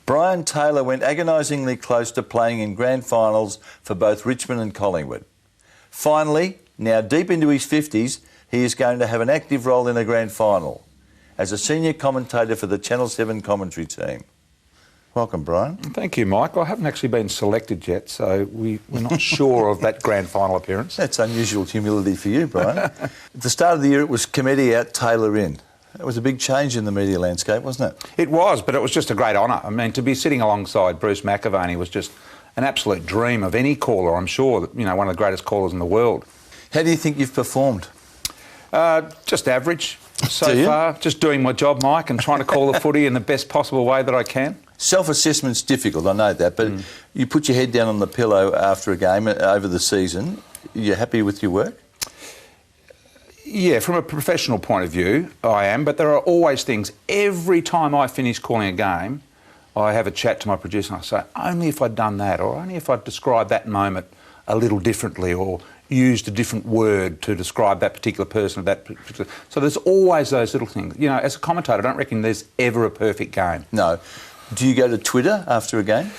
Brian Taylor went agonisingly close to playing in grand finals for both Richmond and Collingwood. Finally, now deep into his 50s, he is going to have an active role in a grand final as a senior commentator for the Channel 7 commentary team. Welcome, Brian. Thank you, Mike. I haven't actually been selected yet, so we're not sure of that grand final appearance. That's unusual humility for you, Brian. At the start of the year, it was committee out, Taylor in. It was a big change in the media landscape, wasn't it? It was, but it was just a great honour. I mean, to be sitting alongside Bruce McAvaney was just an absolute dream of any caller, I'm sure, you know, one of the greatest callers in the world. How do you think you've performed? Just average so far. Just doing my job, Mike, and trying to call the footy in the best possible way that I can. Self-assessment's difficult, I know that, but you put your head down on the pillow after a game over the season. You're happy with your work? Yeah, from a professional point of view, I am, but there are always things. Every time I finish calling a game, I have a chat to my producer and I say, only if I'd done that, or only if I'd described that moment a little differently, or used a different word to describe that particular person. So there's always those little things. You know, as a commentator, I don't reckon there's ever a perfect game. No. Do you go to Twitter after a game?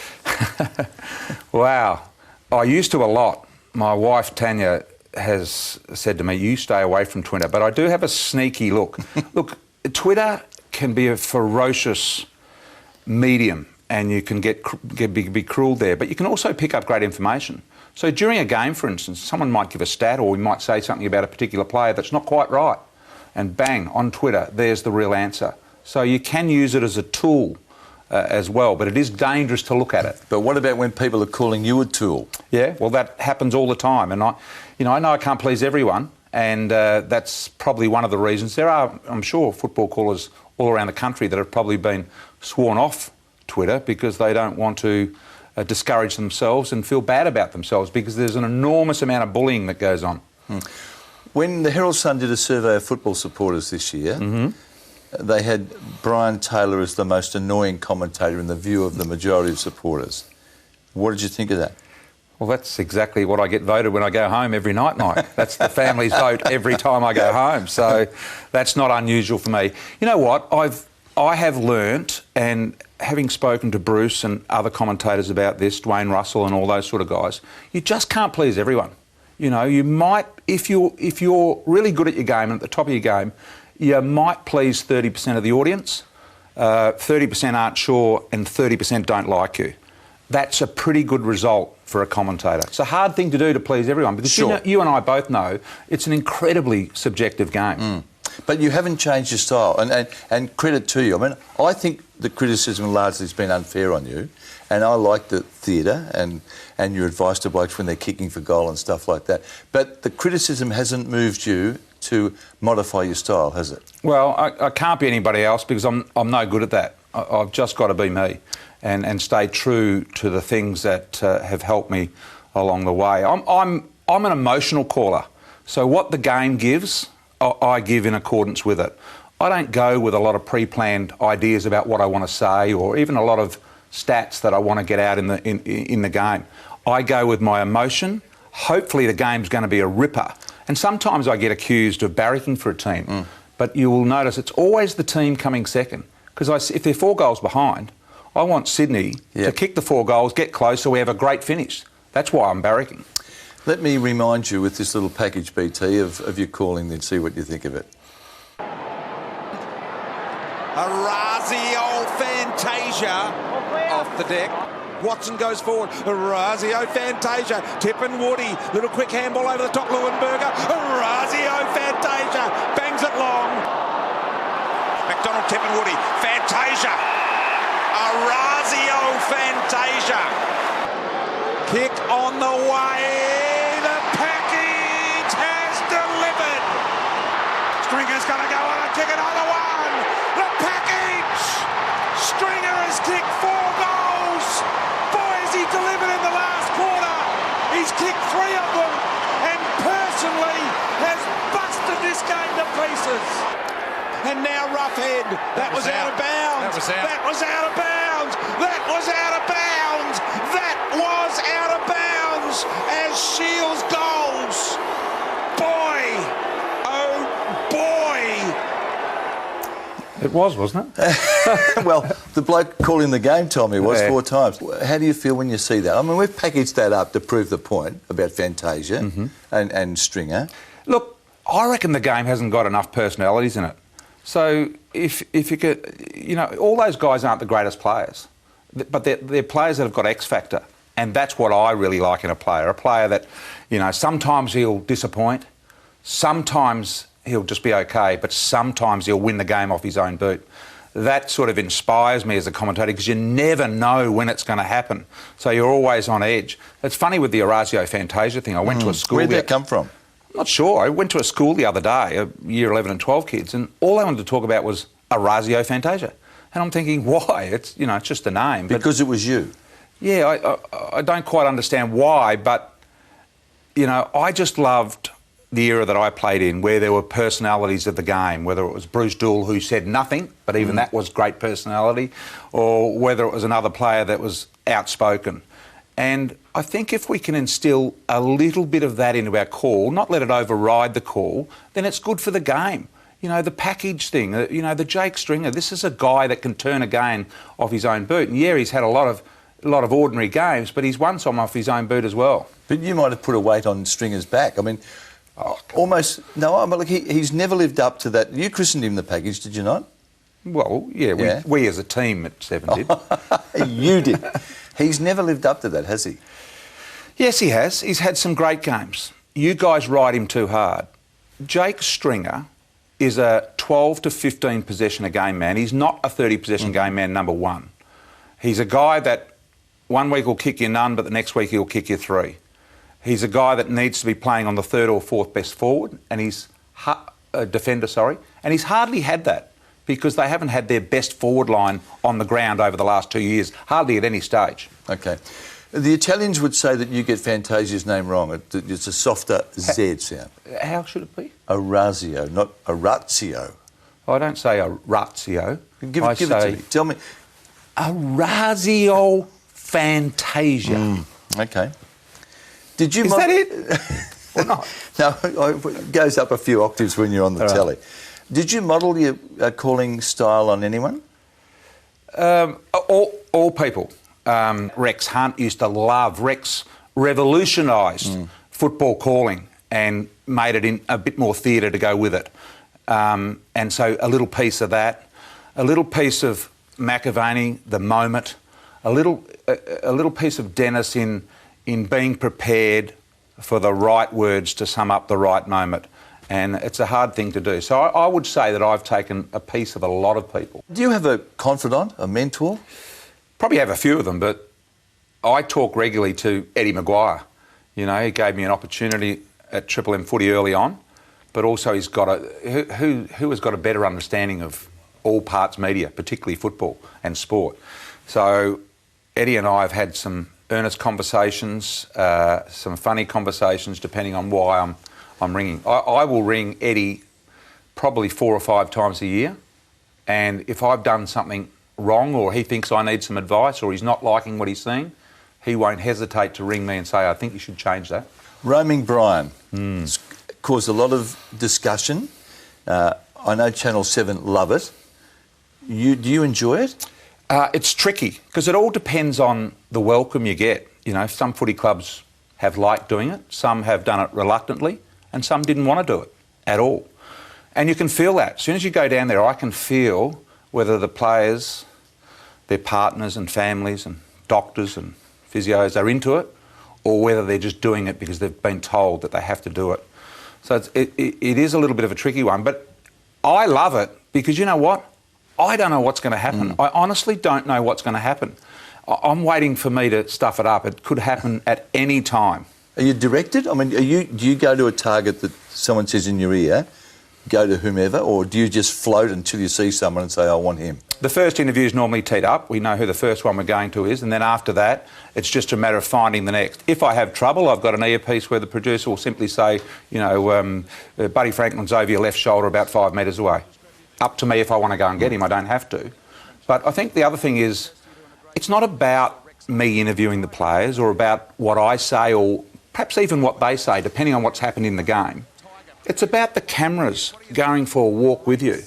Wow. I used to a lot. My wife, Tanya, has said to me, you stay away from Twitter. But I do have a sneaky look. Look, Twitter can be a ferocious medium and you can be cruel there, but you can also pick up great information. So during a game, for instance, someone might give a stat or we might say something about a particular player that's not quite right. And bang, on Twitter, there's the real answer. So you can use it as a tool as well, but it is dangerous to look at it. But what about when people are calling you a tool? Yeah, well, that happens all the time. And I know I can't please everyone, and that's probably one of the reasons. There are, I'm sure, football callers all around the country that have probably been sworn off Twitter because they don't want to discourage themselves and feel bad about themselves because there's an enormous amount of bullying that goes on. When the Herald Sun did a survey of football supporters this year, they had Brian Taylor as the most annoying commentator in the view of the majority of supporters. What did you think of that? Well, that's exactly what I get voted when I go home every night, Mike. That's the family's vote every time I go home. So that's not unusual for me. You know what? I have learnt, and having spoken to Bruce and other commentators about this, Dwayne Russell and all those sort of guys, you just can't please everyone. You know, you might, if you're really good at your game and at the top of your game, you might please 30% of the audience, 30% aren't sure, and 30% don't like you. That's a pretty good result for a commentator. It's a hard thing to do to please everyone because you and I both know it's an incredibly subjective game. But you haven't changed your style, and credit to you. I mean, I think the criticism largely has been unfair on you, and I like the theatre and your advice to blokes when they're kicking for goal and stuff like that. But the criticism hasn't moved you to modify your style, has it? Well, I can't be anybody else because I'm no good at that. I've just got to be me and stay true to the things that have helped me along the way. I'm an emotional caller, so what the game gives, I give in accordance with it. I don't go with a lot of pre-planned ideas about what I want to say or even a lot of stats that I want to get out in the game. I go with my emotion. Hopefully the game's going to be a ripper. And sometimes I get accused of barracking for a team, but you will notice it's always the team coming second. Because if they're 4 goals behind, I want Sydney to kick the 4 goals, get close, so we have a great finish. That's why I'm barracking. Let me remind you with this little package, BT, of your calling, then see what you think of it. Orazio Fantasia off the deck. Watson goes forward. Orazio Fantasia. Tippin Woody. Little quick handball over the top. Leuenberger. Orazio Fantasia. Bangs it long. McDonald, Tippin Woody. Fantasia. Orazio Fantasia. Kick on the way. The package has delivered. Stringer's going to go on and kick another one. The package. Stringer has kicked 4 goals. Boys, he delivered in the last quarter. He's kicked 3 of them and personally has busted this game to pieces. And now Roughhead. That was out of bounds. That was out of bounds. That was out of bounds. That was out of bounds as Shields goals. Boy, oh boy. It was, wasn't it? Well, the bloke calling the game told me it was Yeah. 4 times. How do you feel when you see that? I mean, we've packaged that up to prove the point about Fantasia and Stringer. Look, I reckon the game hasn't got enough personalities in it. So if you could, you know, all those guys aren't the greatest players, but they're players that have got X factor, and that's what I really like in a player. A player that, you know, sometimes he'll disappoint, sometimes he'll just be okay, but sometimes he'll win the game off his own boot. That sort of inspires me as a commentator because you never know when it's going to happen. So you're always on edge. It's funny with the Orazio Fantasia thing. I went to a school. Where'd that come from? Not sure. I went to a school the other day, year 11 and 12 kids, and all they wanted to talk about was Orazio Fantasia. And I'm thinking, why? It's, you know, it's just a name. Because it was you. Yeah, I don't quite understand why, but, you know, I just loved the era that I played in where there were personalities of the game, whether it was Bruce Doull who said nothing, but even that was great personality, or whether it was another player that was outspoken. And I think if we can instill a little bit of that into our call, not let it override the call, then it's good for the game. You know, the package thing, you know, the Jake Stringer, this is a guy that can turn a game off his own boot. And yeah, he's had a lot of ordinary games, but he's won some off his own boot as well. But you might have put a weight on Stringer's back. I mean, almost, no, I mean, look, he's never lived up to that. You christened him the package, did you not? Well, yeah, we as a team at 7 did. You did. He's never lived up to that, has he? Yes, he has. He's had some great games. You guys ride him too hard. Jake Stringer is a 12 to 15 possession a game man. He's not a 30 possession game man number one. He's a guy that one week will kick you none, but the next week he'll kick you 3. He's a guy that needs to be playing on the 3rd or 4th best forward, and he's defender, and he's hardly had that because they haven't had their best forward line on the ground over the last 2 years, hardly at any stage. Okay. The Italians would say that you get Fantasia's name wrong. It's a softer Z sound. How should it be? Orazio, not Orazio. I don't say Orazio. Give it to me. Tell me. Orazio Fantasia. Okay. Did you? Is that it? Or not? No, it goes up a few octaves when you're on the telly. Did you model your calling style on anyone? All people. Rex Hunt used to love. Rex revolutionised football calling and made it in a bit more theatre to go with it. And so a little piece of that, a little piece of McAvaney, the moment, a little piece of Dennis in being prepared for the right words to sum up the right moment. And it's a hard thing to do. So I would say that I've taken a piece of a lot of people. Do you have a confidant, a mentor? Probably have a few of them, but I talk regularly to Eddie Maguire. You know, he gave me an opportunity at Triple M footy early on, but also he's got who has got a better understanding of all parts media, particularly football and sport. So Eddie and I have had some earnest conversations, some funny conversations, depending on why I'm ringing. I will ring Eddie probably 4 or 5 times a year, and if I've done something wrong or he thinks I need some advice or he's not liking what he's seeing, he won't hesitate to ring me and say, I think you should change that. Roaming Brian. It's caused a lot of discussion. I know Channel 7 love it. Do you enjoy it? It's tricky because it all depends on the welcome you get. You know, some footy clubs have liked doing it, some have done it reluctantly, and some didn't want to do it at all. And you can feel that. As soon as you go down there, I can feel whether the players, their partners and families and doctors and physios are into it, or whether they're just doing it because they've been told that they have to do it. So it is a little bit of a tricky one, but I love it because you know what? I don't know what's going to happen. I honestly don't know what's going to happen. I'm waiting for me to stuff it up. It could happen at any time. Are you directed? I mean, do you go to a target that someone says in your ear, go to whomever, or do you just float until you see someone and say, I want him? The first interview is normally teed up. We know who the first one we're going to is, and then after that, it's just a matter of finding the next. If I have trouble, I've got an earpiece where the producer will simply say, you know, Buddy Franklin's over your left shoulder about 5 metres away. Up to me if I want to go and get him. I don't have to. But I think the other thing is, it's not about me interviewing the players or about what I say or perhaps even what they say, depending on what's happened in the game. It's about the cameras going for a walk with you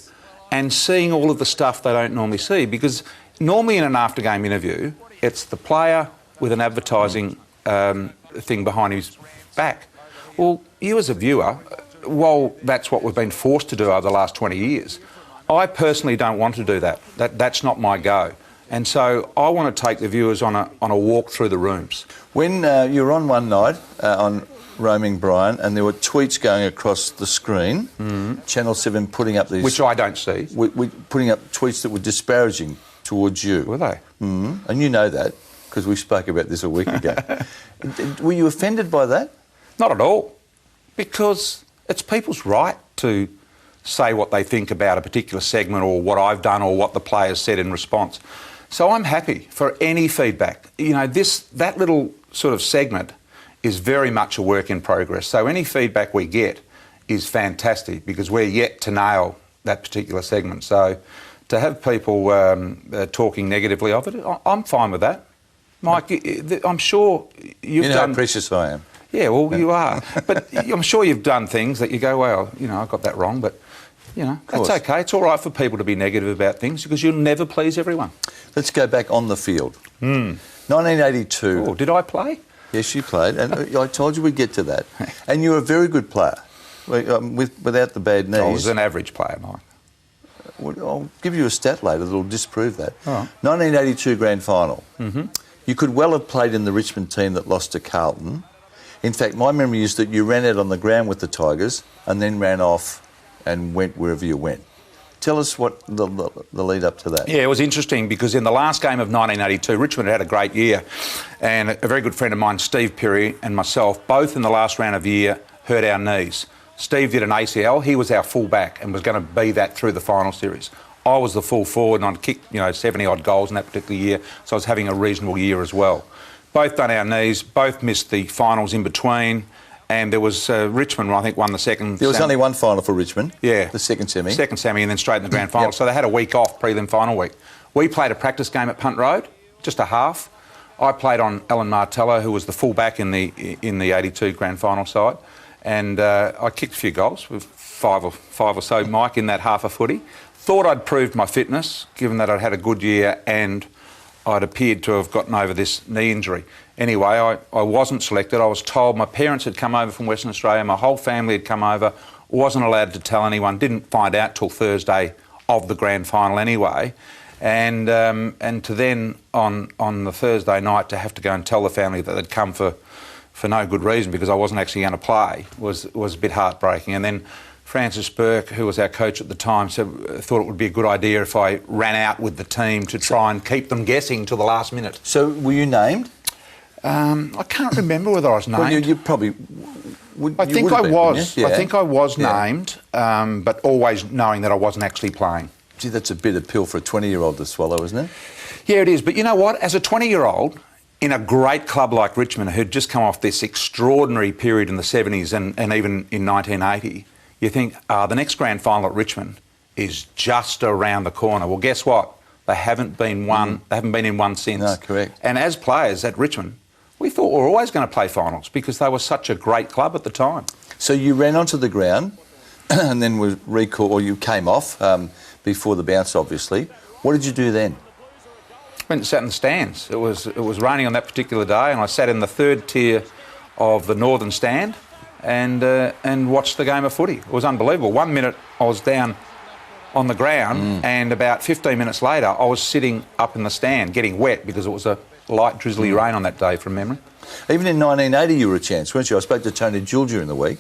and seeing all of the stuff they don't normally see. Because normally in an after-game interview, it's the player with an advertising thing behind his back. Well, you as a viewer, while that's what we've been forced to do over the last 20 years, I personally don't want to do that. That's not my go. And so I want to take the viewers on a walk through the rooms. When you were on one night on Roaming Brian, and there were tweets going across the screen, Channel 7 putting up these... Which I don't see. Putting up tweets that were disparaging towards you. Were they? And you know that, because we spoke about this a week ago. Were you offended by that? Not at all. Because it's people's right to say what they think about a particular segment or what I've done or what the players said in response. So I'm happy for any feedback. You know, that little sort of segment is very much a work in progress. So any feedback we get is fantastic because we're yet to nail that particular segment. So to have people talking negatively of it, I'm fine with that. Mike, I'm sure you've done... You know how precious I am. Yeah, well, you are. But I'm sure you've done things that you go, well, you know, I got that wrong, but, you know, that's okay. It's all right for people to be negative about things because you'll never please everyone. Let's go back on the field. 1982. Oh, did I play? Yes, you played, and I told you we'd get to that. And you were a very good player, without the bad knees. I was an average player, Mike. I'll give you a stat later that'll disprove that. All right. 1982 Grand Final. You could well have played in the Richmond team that lost to Carlton. In fact, my memory is that you ran out on the ground with the Tigers and then ran off and went wherever you went. Tell us what the lead up to that. Yeah, it was interesting because in the last game of 1982, Richmond had a great year, and a very good friend of mine, Steve Perry, and myself, both in the last round of the year, hurt our knees. Steve did an ACL. He was our full-back and was going to be that through the final series. I was the full forward, and I'd kicked 70-odd goals in that particular year, so I was having a reasonable year as well. Both done our knees, both missed the finals in between, and there was Richmond, I think, won the second... There was only one final for Richmond. Yeah. The second semi. Second semi and then straight in the grand final. So they had a week off, prelim final week. We played a practice game at Punt Road, just a half. I played on Alan Martello, who was the full-back in the 82 grand final side, and I kicked a few goals with five or so, Mike, in that half a footy. Thought I'd proved my fitness, given that I'd had a good year and I'd appeared to have gotten over this knee injury. Anyway, I wasn't selected. I was told my parents had come over from Western Australia, my whole family had come over, wasn't allowed to tell anyone, didn't find out till Thursday of the grand final anyway. And to then, on the Thursday night, to have to go and tell the family that they'd come for no good reason because I wasn't actually going to play was a bit heartbreaking. And then Francis Burke, who was our coach at the time, thought it would be a good idea if I ran out with the team to try and keep them guessing till the last minute. So were you named? I can't remember whether I was named. Well, you probably... I think I was. Yeah. I think I was named, but always knowing that I wasn't actually playing. Gee, that's a bitter pill for a 20-year-old to swallow, isn't it? Yeah, it is. But you know what? As a 20-year-old, in a great club like Richmond, who'd just come off this extraordinary period in the 70s and even in 1980... you think, the next grand final at Richmond is just around the corner. Well, guess what? They haven't been in one since. No, correct. And as players at Richmond, we thought we were always going to play finals because they were such a great club at the time. So you ran onto the ground and then was recalled, or you came off before the bounce, obviously. What did you do then? Went and sat in the stands. It was raining on that particular day, and I sat in the third tier of the northern stand and watched the game of footy. It was unbelievable. 1 minute I was down on the ground and about 15 minutes later I was sitting up in the stand getting wet because it was a light drizzly rain on that day from memory. Even in 1980 you were a chance, weren't you? I spoke to Tony Gill during the week.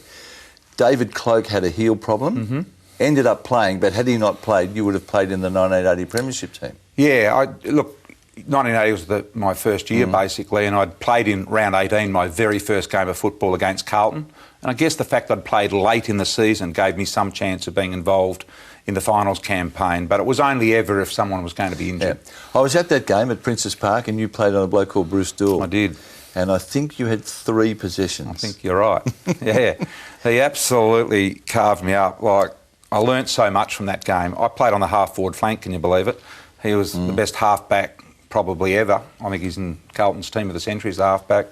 David Cloke had a heel problem, ended up playing, but had he not played you would have played in the 1980 premiership team. Yeah, look, 1980 was my first year basically, and I'd played in round 18 my very first game of football against Carlton. And I guess the fact I'd played late in the season gave me some chance of being involved in the finals campaign, but it was only ever if someone was going to be injured. Yeah. I was at that game at Princes Park and you played on a bloke called Bruce Dool. I did. And I think you had 3 possessions. I think you're right. Yeah. He absolutely carved me up. Like, I learnt so much from that game. I played on the half-forward flank, can you believe it? He was the best half-back probably ever. I think he's in Carlton's team of the century as a half-back.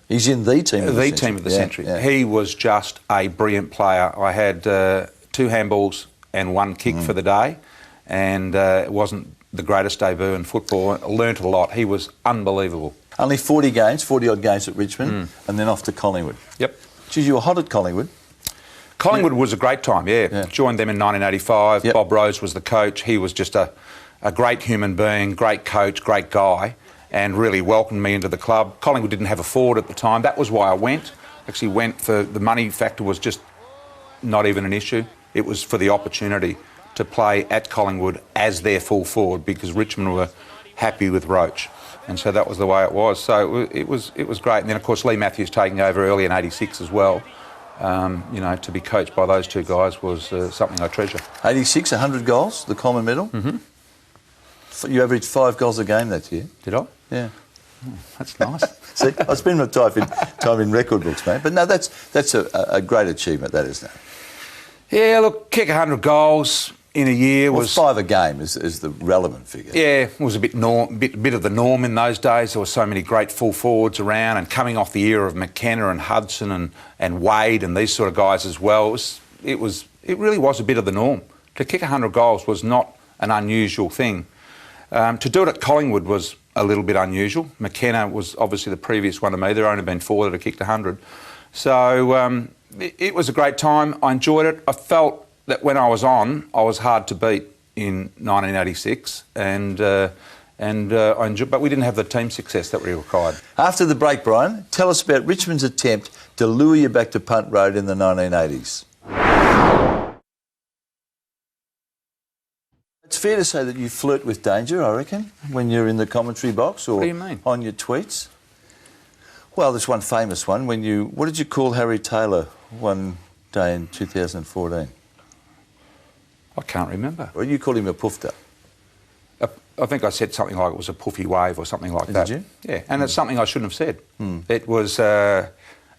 He's in the team of the century. The team of the century. Yeah. He was just a brilliant player. I had 2 handballs and one kick for the day, and it wasn't the greatest debut in football. I learnt a lot. He was unbelievable. Only 40-odd games at Richmond, and then off to Collingwood. Yep. Geez, you were hot at Collingwood. Collingwood was a great time, yeah. Joined them in 1985. Yep. Bob Rose was the coach. He was just a great human being, great coach, great guy, and really welcomed me into the club. Collingwood didn't have a forward at the time. That was why I went. Actually went for the money factor was just not even an issue. It was for the opportunity to play at Collingwood as their full forward because Richmond were happy with Roach. And so that was the way it was. So it was great. And then, of course, Lee Matthews taking over early in 86 as well. You know, to be coached by those two guys was something I treasure. 86, 100 goals, the Common Medal. You averaged 5 goals a game that year. Did I? Yeah. Oh, that's nice. See, I spend my time in record books, mate. But no, that's a great achievement, that isn't it? Yeah, look, kick 100 goals in a year was... 5 a game is the relevant figure. Yeah, it was a bit of the norm in those days. There were so many great full forwards around, and coming off the era of McKenna and Hudson and Wade and these sort of guys as well, it really was a bit of the norm. To kick 100 goals was not an unusual thing. To do it at Collingwood was a little bit unusual. McKenna was obviously the previous one to me. There have only been 4 that have kicked 100. So it was a great time. I enjoyed it. I felt that when I was on, I was hard to beat in 1986, and I enjoyed, but we didn't have the team success that we required. After the break, Brian, tell us about Richmond's attempt to lure you back to Punt Road in the 1980s. It's fair to say that you flirt with danger, I reckon, when you're in the commentary box or what do you mean? On your tweets. Well, there's one famous one when you... What did you call Harry Taylor one day in 2014? I can't remember. Well, you called him a poofter. I think I said something like it was a puffy wave or something like that. Did you? Yeah, and it's something I shouldn't have said. It was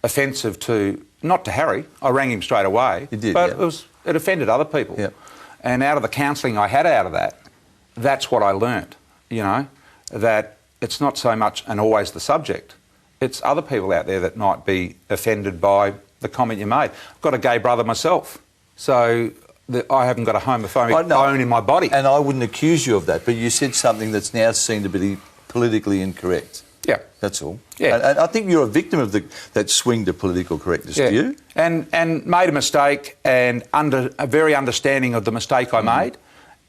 offensive not to Harry. I rang him straight away. You did, but it offended other people. Yep. And out of the counselling I had out of that, that's what I learnt, you know, that it's not so much and always the subject. It's other people out there that might be offended by the comment you made. I've got a gay brother myself, so I haven't got a homophobic bone in my body. And I wouldn't accuse you of that, but you said something that's now seen to be politically incorrect. Yeah. That's all. Yeah. And I think you're a victim of that swing to political correctness, do you? And made a mistake and very understanding of the mistake I made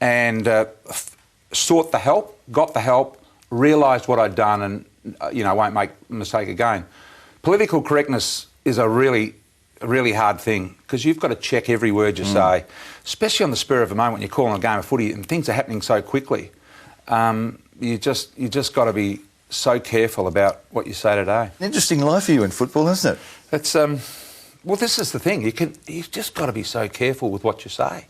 and sought the help, got the help, realised what I'd done and, you know, won't make a mistake again. Political correctness is a really hard thing because you've got to check every word you say, especially on the spur of the moment when you're calling a game of footy and things are happening so quickly. You just got to be so careful about what you say today. An interesting life for you in football, isn't it? It's well, this is the thing. You've just got to be so careful with what you say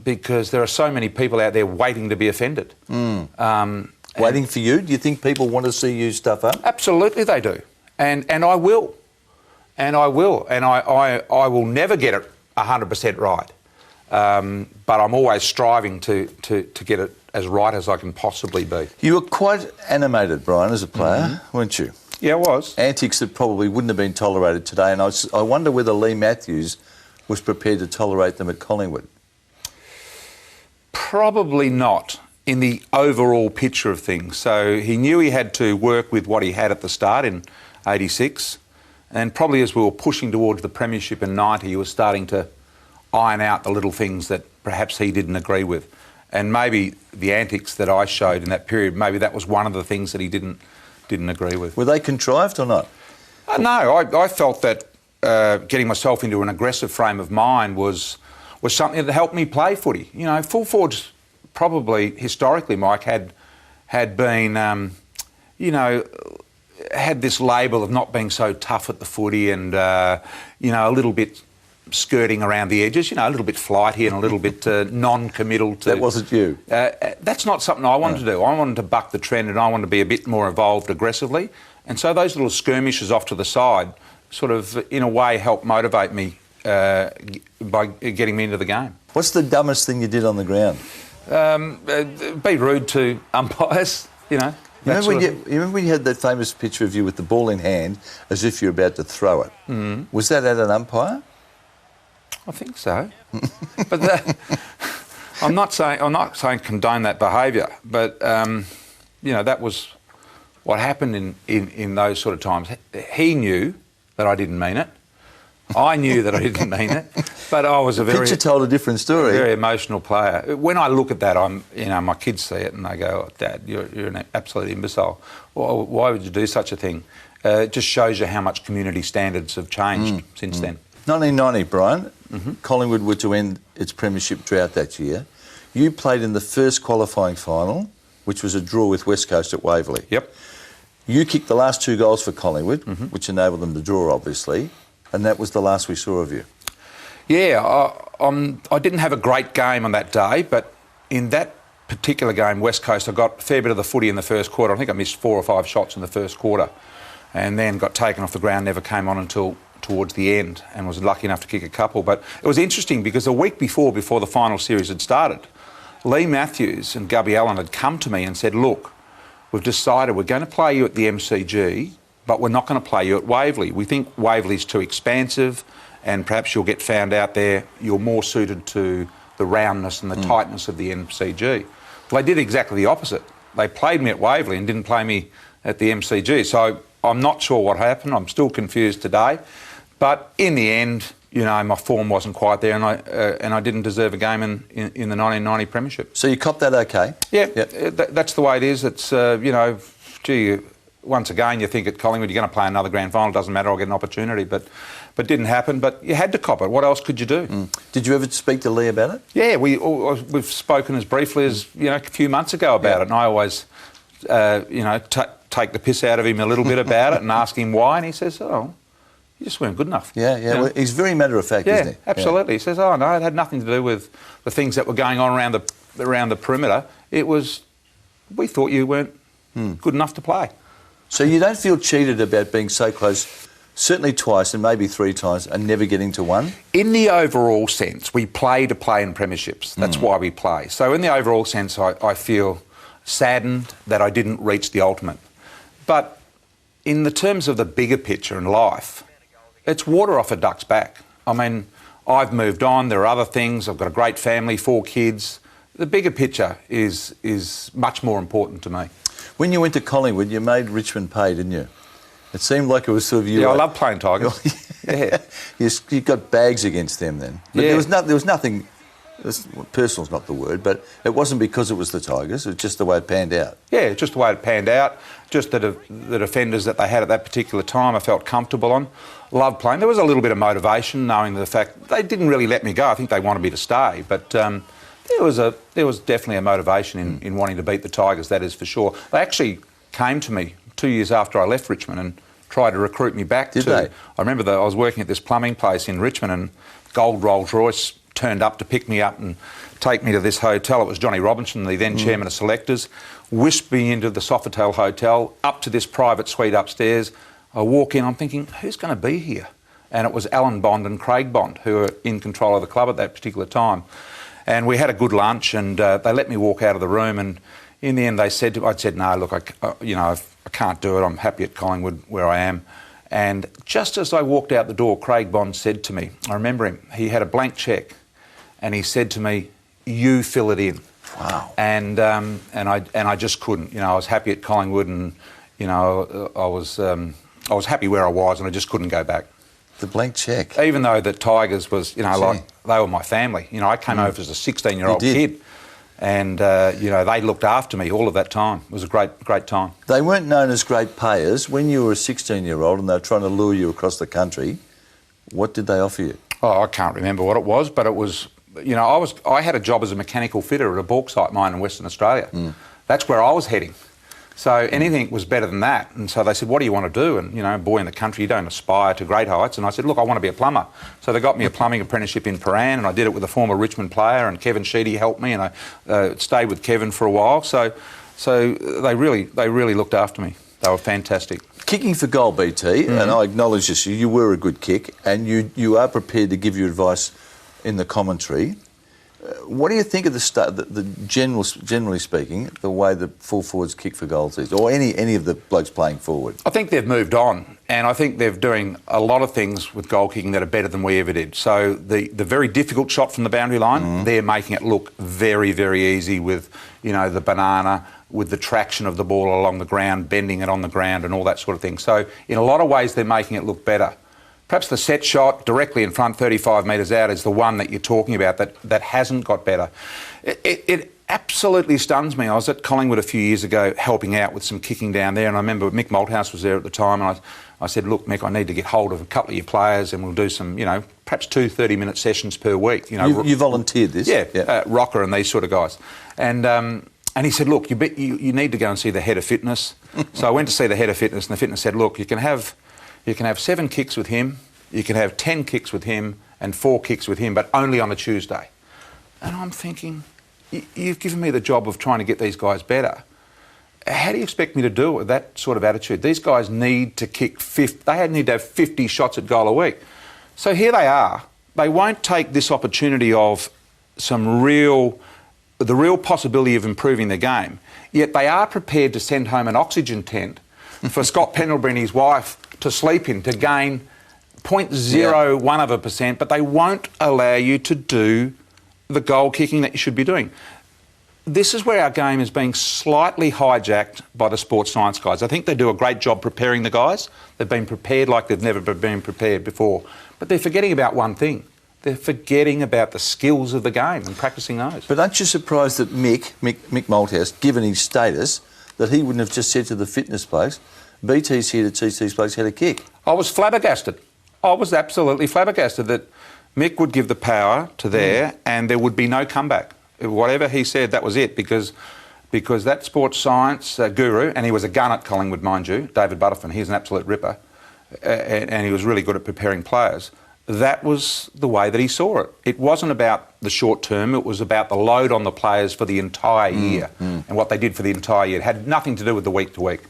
because there are so many people out there waiting to be offended. Waiting for you? Do you think people want to see you stuff up? Absolutely, they do, and I will, and I will never get it 100% right. But I'm always striving to get it as right as I can possibly be. You were quite animated, Brian, as a player, weren't you? Yeah, I was. Antics that probably wouldn't have been tolerated today, and I wonder whether Lee Matthews was prepared to tolerate them at Collingwood. Probably not in the overall picture of things. So he knew he had to work with what he had at the start in 86, and probably as we were pushing towards the premiership in 90, he was starting to iron out the little things that perhaps he didn't agree with. And maybe the antics that I showed in that period, maybe that was one of the things that he didn't agree with. Were they contrived or not? No, I felt that getting myself into an aggressive frame of mind was something that helped me play footy. You know, full forwards probably historically, Mike, had been, you know, had this label of not being so tough at the footy and, you know, a little bit skirting around the edges, you know, a little bit flighty and a little bit non-committal to... That wasn't you? That's not something I wanted to do. I wanted to buck the trend and I wanted to be a bit more involved aggressively. And so those little skirmishes off to the side sort of, in a way, helped motivate me by getting me into the game. What's the dumbest thing you did on the ground? Be rude to umpires, you know. You remember when you had that famous picture of you with the ball in hand as if you're about to throw it? Was that at an umpire? I think so. But I'm not saying condone that behaviour, but that was what happened in those sort of times. He knew that I didn't mean it. I knew that I didn't mean it, but I was a very... Picture told a different story. Very emotional player. When I look at that, my kids see it and they go, oh, Dad, you're an absolute imbecile. Well, why would you do such a thing? It just shows you how much community standards have changed since then. 1990, Brian, Collingwood were to end its premiership drought that year. You played in the first qualifying final, which was a draw with West Coast at Waverley. Yep. You kicked the last 2 goals for Collingwood, which enabled them to draw, obviously, and that was the last we saw of you. Yeah, I didn't have a great game on that day, but in that particular game, West Coast, I got a fair bit of the footy in the first quarter. I think I missed 4 or 5 shots in the first quarter and then got taken off the ground, never came on until towards the end and was lucky enough to kick a couple. But it was interesting because a week before the final series had started, Lee Matthews and Gubby Allen had come to me and said, look, we've decided we're going to play you at the MCG, but we're not going to play you at Waverley. We think Waverley's too expansive and perhaps you'll get found out there. You're more suited to the roundness and the tightness of the MCG. Well, they did exactly the opposite. They played me at Waverley and didn't play me at the MCG. So I'm not sure what happened. I'm still confused today. But in the end, my form wasn't quite there and I didn't deserve a game in the 1990 premiership. So you copped that okay? Yeah, that's the way it is. It's, once again, you think at Collingwood you're going to play another grand final, doesn't matter, I'll get an opportunity, but didn't happen. But you had to cop it. What else could you do? Did you ever speak to Lee about it? Yeah, we've spoken as briefly as, a few months ago about it, and I always, take the piss out of him a little bit about it and ask him why, and he says, oh, you just weren't good enough. Yeah. Well, he's very matter-of-fact, isn't he? Absolutely. Yeah. He says, oh, no, it had nothing to do with the things that were going on around the perimeter. It was, we thought you weren't good enough to play. So you don't feel cheated about being so close, certainly twice and maybe 3 times, and never getting to one? In the overall sense, we play to play in premierships. That's why we play. So in the overall sense, I feel saddened that I didn't reach the ultimate. But in the terms of the bigger picture in life, it's water off a duck's back. I mean, I've moved on. There are other things. I've got a great family, 4 kids. The bigger picture is much more important to me. When you went to Collingwood, you made Richmond pay, didn't you? It seemed like it was sort of you. Yeah, I love playing Tigers. Yeah. You got bags against them then. But there was nothing. Personal's not the word, but it wasn't because it was the Tigers. It was just the way it panned out. Yeah, just the way it panned out. Just the defenders that they had at that particular time, I felt comfortable on. Loved playing. There was a little bit of motivation, knowing the fact they didn't really let me go. I think they wanted me to stay, but there was definitely a motivation in wanting to beat the Tigers. That is for sure. They actually came to me 2 years after I left Richmond and tried to recruit me back. Did they? I remember I was working at this plumbing place in Richmond, and Gold Rolls Royce turned up to pick me up and take me to this hotel. It was Johnny Robinson, the then chairman of selectors, whisked me into the Sofitel Hotel, up to this private suite upstairs. I walk in, I'm thinking, who's going to be here? And it was Alan Bond and Craig Bond, who were in control of the club at that particular time. And we had a good lunch, and they let me walk out of the room. And in the end, I'd said, no, look, I can't do it. I'm happy at Collingwood where I am. And just as I walked out the door, Craig Bond said to me, I remember him, he had a blank cheque, and he said to me, you fill it in. Wow. And I just couldn't. I was happy at Collingwood, and I was happy where I was, and I just couldn't go back. The blank cheque. Even though the Tigers was, like they were my family. I came over as a 16-year-old kid, and they looked after me all of that time. It was a great time. They weren't known as great payers. When you were a 16-year-old and they were trying to lure you across the country, what did they offer you? Oh, I can't remember what it was, but it was, I had a job as a mechanical fitter at a bauxite mine in Western Australia. That's where I was heading. So anything was better than that. And so they said, what do you want to do? And, boy in the country, you don't aspire to great heights. And I said, look, I want to be a plumber. So they got me a plumbing apprenticeship in Paran, and I did it with a former Richmond player, and Kevin Sheedy helped me, and I stayed with Kevin for a while. So they really looked after me. They were fantastic. Kicking for goal, BT, and I acknowledge this, you were a good kick, and you are prepared to give your advice in the commentary. What do you think of generally speaking, the way the full forwards kick for goals is, or any of the blokes playing forward? I think they've moved on, And I think they're doing a lot of things with goal kicking that are better than we ever did. So the very difficult shot from the boundary line, they're making it look very, very easy with, you know, the banana, with the traction of the ball along the ground, bending it on the ground and all that sort of thing. So in a lot of ways, they're making it look better. Perhaps the set shot directly in front, 35 metres out, is the one that you're talking about that hasn't got better. It absolutely stuns me. I was at Collingwood a few years ago helping out with some kicking down there, and I remember Mick Malthouse was there at the time, and I said, look, Mick, I need to get hold of a couple of your players and we'll do some, you know, perhaps 2 30-minute sessions per week. You volunteered this? Yeah, Rocker and these sort of guys. And he said, look, you need to go and see the head of fitness. So I went to see the head of fitness, and the fitness said, look, you can have 7 kicks with him, you can have 10 kicks with him and 4 kicks with him, but only on a Tuesday. And I'm thinking, you've given me the job of trying to get these guys better. How do you expect me to do it with that sort of attitude? These guys need to kick 50. They need to have 50 shots at goal a week. So here they are. They won't take this opportunity of the real possibility of improving their game. Yet they are prepared to send home an oxygen tent for Scott Pendlebury and his wife to sleep in to gain 0.01%, but they won't allow you to do the goal kicking that you should be doing. This is where our game is being slightly hijacked by the sports science guys. I think they do a great job preparing the guys. They've been prepared like they've never been prepared before. But they're forgetting about one thing. They're forgetting about the skills of the game and practising those. But aren't you surprised that Mick Malthouse, given his status, that he wouldn't have just said to the fitness blokes, BT's here to teach these blokes how to kick? I was flabbergasted. I was absolutely flabbergasted that Mick would give the power to there and there would be no comeback. Whatever he said, that was it, because that sports science guru, and he was a gun at Collingwood, mind you, David Butterfin, he's an absolute ripper, and he was really good at preparing players. That was the way that he saw it. It wasn't about the short term, it was about the load on the players for the entire year and what they did for the entire year. It had nothing to do with the week to week.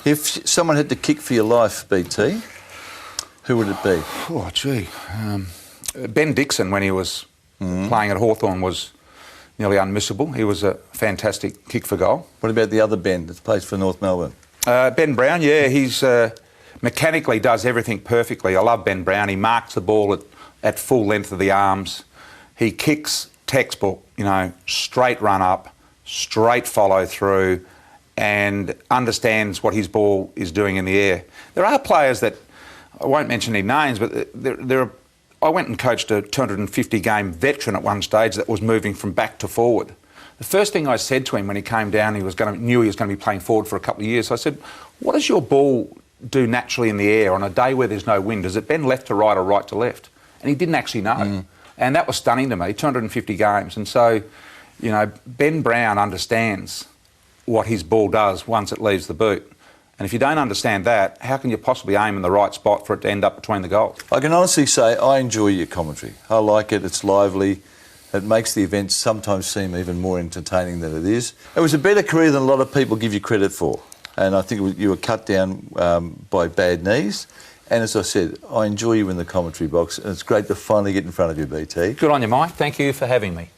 If someone had to kick for your life, BT, who would it be? Oh, gee. Ben Dixon, when he was playing at Hawthorn, was nearly unmissable. He was a fantastic kick for goal. What about the other Ben that plays for North Melbourne? Ben Brown, yeah, he's mechanically does everything perfectly. I love Ben Brown. He marks the ball at full length of the arms. He kicks textbook, you know, straight run up, straight follow through, and understands what his ball is doing in the air. There are players that, I won't mention any names, but I went and coached a 250-game veteran at one stage that was moving from back to forward. The first thing I said to him when he came down, knew he was going to be playing forward for a couple of years. I said, what does your ball do naturally in the air on a day where there's no wind? Does it bend left to right or right to left? And he didn't actually know. And that was stunning to me, 250 games. And so, you know, Ben Brown understands what his ball does once it leaves the boot. And if you don't understand that, how can you possibly aim in the right spot for it to end up between the goals? I can honestly say I enjoy your commentary. I like it, it's lively. It makes the events sometimes seem even more entertaining than it is. It was a better career than a lot of people give you credit for. And I think you were cut down by bad knees. And as I said, I enjoy you in the commentary box. And it's great to finally get in front of you, BT. Good on you, Mike. Thank you for having me.